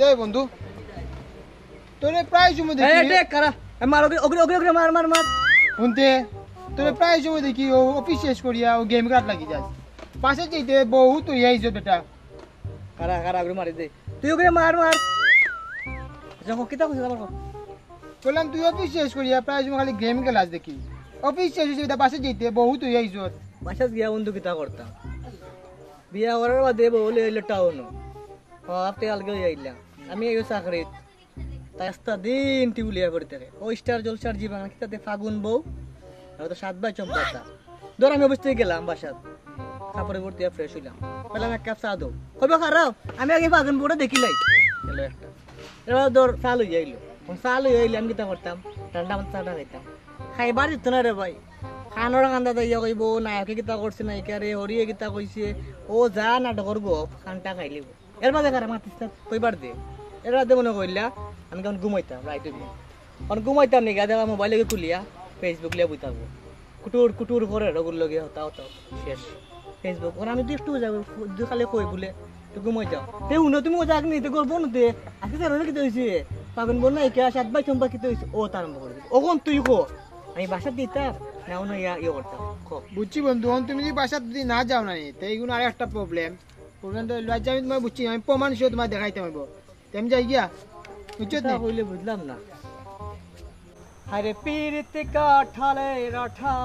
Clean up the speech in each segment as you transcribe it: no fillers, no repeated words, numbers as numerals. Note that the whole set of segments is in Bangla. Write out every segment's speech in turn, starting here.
যাই বন্ধু তোরে প্রায় সময় দেখি এই দেখ কারা মার ওগরে মার মার মার শুনতে তোরে প্রায় সময় দেখি ও অফিস শেষ করিয়া ও গেম কাট লাগি যাস পাশে যেতে বহুত হইয়া আইছো বেটা কারা কারা ওগরে মারি দে তুই ওগরে মার মার যখন কিতা কইছ আবার বললাম তুই অফিস শেষ করিয়া প্রায় সময় খালি গেম খেলাস দেখি অফিস শেষ হইছে পাশে যেতে বহুত হইয়া আইছো বাসাত গিয়া বন্ধু কিতা করতাম বিয়া করার বাদে বলে হইলো টাউন আপনি আলগে আইলাম আমি এই চাকরিত তাই আস্তা দিন টিউলিয়া করে থাকে ও স্টার জলসার জীবন কিতাতে ফাগুন বউ আর তো 7 ভাই চম্পাতা ধর আমি অফিস থেকে গেলাম বাসাত কাপড়ে ভর্তি ফ্রেশ হইলাম বললাম এক কাপ চা দাও কইবা খারাপ আমি আগে ফাগুন বউটা দেখিলাই গেল একটা এবার ধর চাল হয়ে যাইলো চাল হয়ে আইলে আমি কিতা করতাম ঠান্ডা মাথা চাটা খাইতাম খাইবার দিত না রে ভাই খানোর কান্দা দাইয়া কইব নায়কে কিতা করছে নায়িকারে হরিয়ে কিতা কইছে ও যা নাটকর গো খানটা খাইলিব এর মাঝে কারে মাতিস কইবার দে এর রাতে মনে কইলা আমি কেমন ঘুমাইতাম রাইতে কারণ ঘুমাইতাম নাকি দেখা মোবাইলে খুলিয়া ফেসবুক লিয়া বই থাকবো কুটুর কুটুর করে রগুর লগে হতাও তাও শেষ ফেসবুক ওরা আমি একটু যাবো খালি কই বলে তো ঘুমাইতাম তে উনো তুমি ও যাক নিতে করবো না তে আজকে স্যার কিতে হয়েছে পাবেন বল না কে 7 ভাই চম্পা কিতে হয়েছে ও তার আরম্ভ করে দিবে ওখন তুই কো আমি বাসা দিতাম না অন্য ইয়ে করতাম বুঝছি বন্ধু তুমি যদি বাসা যদি না যাও না তো এইগুলো আর একটা প্রবলেম তো লজ্জা আমি তোমার বুঝছি আমি প্রমাণ সহ তোমার দেখাইতে পারবো তেমন যাই গিয়া বুঝছো না হইলে বুঝলাম না আরে পীরিত কাঠালে রাঠা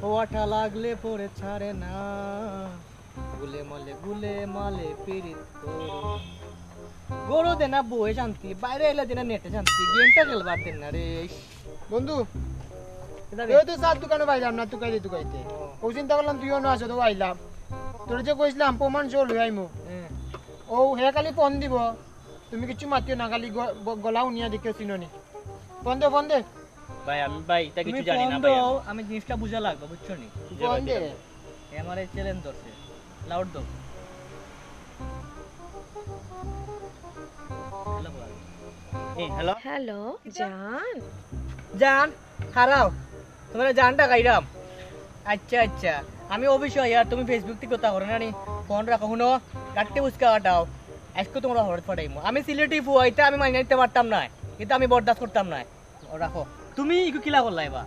ও আঠা লাগলে পড়ে ছাড়ে না গুলে মালে পীরিত করো গরু দেনা বই শান্তি বাইরে এলে দেনা নেটে শান্তি গেমটা খেলবার দেন না রে বন্ধু তো সাত দোকানে পাইলাম না তুকাইতে ও চিন্তা করলাম তুইও না আসো তো আইলাম তোর যে কইছিলাম প্রমাণ সহ লই আইমু ও হে খালি ফোন দিব তুমি কিছু মাতিও না খালি গলা উনিয়া দেখে চিননি ফোন দে ভাই আমি ভাই এটা কিছু জানি না ভাই আমি জিনিসটা বুঝা লাগবে বুঝছো নি ফোন দে আমার এই চ্যালেঞ্জ ধরছে লাউড দাও হ্যালো হ্যালো জান জান খারাও তোমার জানটা গাইরাম আচ্ছা আচ্ছা আমি অবশ্যই আর তুমি ফেসবুক থেকে কথা করো না নি ফোন রাখো শুনো রাখতে বুঝকা কাটাও আজকে তোমরা হঠাৎ ফাটাইমো আমি সিলেটি ফুয়াইতে আমি মাইনে নিতে পারতাম না কিন্তু আমি বরদাস্ত করতাম না রাখো তুমি ইকু কিলা করলাই বা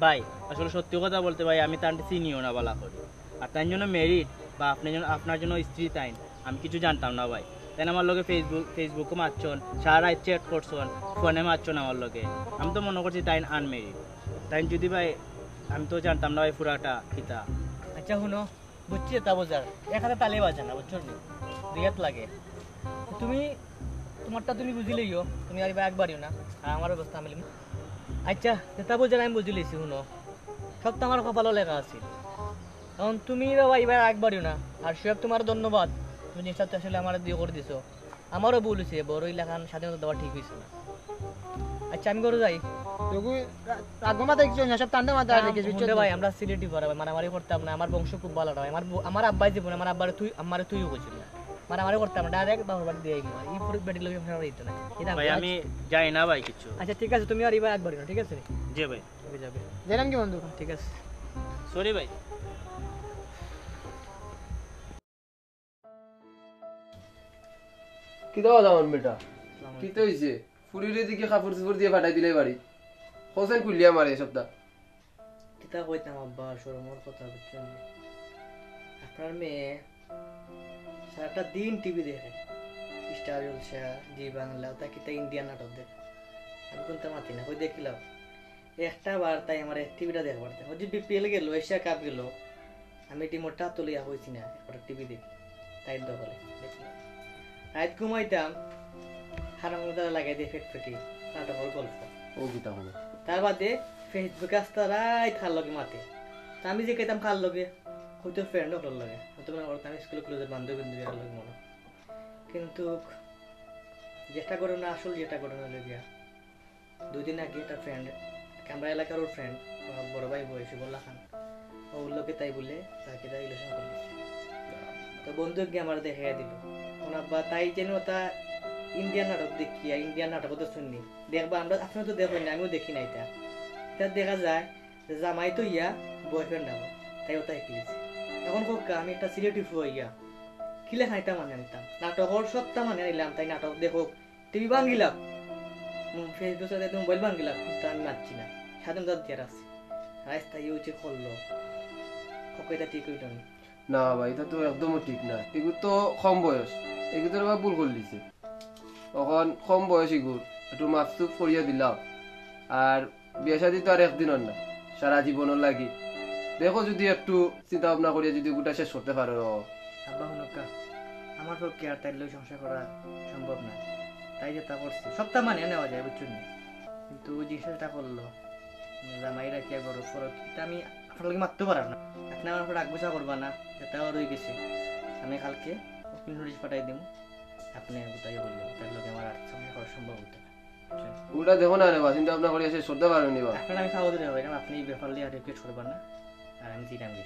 ভাই আসলে সত্যি কথা বলতে ভাই আমি তার চিনিও না বালা করে আর তার জন্য মেরিট বা আপনার জন্য স্ত্রী তাই আমি কিছু জানতাম না ভাই তাই আমার লগে ফেসবুকও মারছন সারা চ্যাট করছন ফোনে মারছন আমার লগে আমি তো মনে করছি তাই আনমেরিড তাই যদি ভাই আমি তো জানতাম না ভাই পুরাটা কিতা আচ্ছা শুনো বুঝছি তা বোঝার এক হাতে তালে বাজে না বুঝছো নি রিয়াত লাগে তুমি তোমারটা তুমি বুঝিলেইও তুমি আর একবারইও না আর আমার অবস্থা আমি আচ্ছা তা বোঝার আমি বুঝিলেছি শুনো সব তো আমার কপালও লেখা আছে এখন তুমি এবার একবারইও না আর সব তোমার ধন্যবাদ তুমি জিনিসটা আসলে আমার দিয়ে করে দিছো আমারও ভুল হয়েছে বড় এলাকার স্বাধীনতা দেওয়া ঠিক হয়েছে না আচ্ছা আমি করে যাই ভাই আমরা সিলেটি মারামারি করতাম না আমার বংশ খুব ভালো নয় আমার আব্বাই জীবন আমার আব্বারে তুইও করছিল মারামারি করতাম ডাইরেক্ট বাবার বাড়ি দিয়ে এই পুরো বেটি লোক দিতে না ভাই আমি যাই না ভাই কিছু আচ্ছা ঠিক আছে তুমি আর এবার একবার ঠিক আছে জি ভাই যাবে জানেন কি বন্ধু ঠিক আছে সরি ভাই কি দাও আমার বেটা কি তো হইছে ফুরিরে দিকে কাপড় চোপড় দিয়ে ফাটাই দিলে বাড়ি হোসেন খুলিয়া মারে সপ্তাহ কিতা কইতাম আব্বা শরমর কথা বুঝছেন আপনার মেয়ে সারাটা দিন টিভি দেখে স্টার জলসা জি বাংলা তা কিতা ইন্ডিয়ান নাটক দেখে আমি কোনটা মাতি না ওই দেখিলাম একটা বার তাই আমার টিভিটা দেখবার ওই যে বিপিএল গেল এশিয়া কাপ গেল আমি টিমটা তুলিয়া হয়েছি না একটা টিভি দেখি তাই দখলে দেখলাম রাত ঘুমাইতাম হারাম লাগাই দিয়ে ফেটফেটি নাটকের গল্প ও কিতা হবে তার বাদে ফেসবুকে আসতে রাত খাল লগে মাতে তা আমি যে খেতাম খাল লগে হয়তো ফ্রেন্ড হল লাগে হয়তো মনে করতাম স্কুল কলেজের বান্ধব বান্ধবীর লগে মনে কিন্তু যেটা করে না আসল যেটা করে না লেগে 2 দিন আগে একটা ফ্রেন্ড আমরা এলাকার ওর ফ্রেন্ড বড় ভাই বয়সী বললা খান ওর লোকে তাই বলে তাকে তাই রিলেশন করে তো বন্ধু গিয়ে আমার দেখাইয়া দিল বা তাই যেন তা ইন্ডিয়ান নাটক দেখিয়া ইন্ডিয়ান নাটক তো শুনি দেখবা আমরা আপনার তো দেখবেন না আমিও দেখি না এটা দেখা যায় যে জামাই তো ইয়া বয়ফ্রেন্ড আমার তাই ওটা শিখেছি এখন হোক আমি একটা সিলেটিভ হইয়া কিলে খাইতা মানে নিতাম নাটকর সপ্তাহ মানে নিলাম তাই নাটক দেখো টিভি ভাঙিলাম ফেসবুকে মোবাইল ভাঙিলাম কিন্তু আমি মানছি না সাধারণ জাত দিয়ে রাখছি রাস্তা ইউছে করলো এটা ঠিক হইল না না ভাই এটা তো একদমই ঠিক না এগুলো তো কম বয়স এগুলো তো ভুল করে দিছে তখন কম বয়স এগুলো একটু মাপসুপ করিয়া দিলাম আর বিয়ে শাদি তো আর একদিনের না সারা জীবনের লাগি দেখো যদি একটু চিন্তা ভাবনা করিয়া যদি গোটা শেষ করতে পারো আব্বা হনকা আমার পক্ষে আর তাইলে সংসার করা সম্ভব না তাই যেটা করছি সপ্তাহ মানে নেওয়া যায় বুঝছো না কিন্তু জিনিসটা করলো জামাইরা কি করো ফরক এটা আমি আপনাকে মারতে পারার না আপনি আমার উপর রাগবসা করবা না এটাও রয়ে গেছে আমি কালকে নোটিশ পাঠাই দিব আপনি কোথায় বললেন তার লোক আমার আর সংসার করা সম্ভব হতো না ওটা দেখো না নেবা চিন্তা ভাবনা করিয়া শেষ করতে পারো নিবা আপনার আমি খাওয়া দিতে হবে না আপনি এই ব্যাপার নিয়ে আর রিকোয়েস্ট করবেন না আর আমি চিটাঙ্গি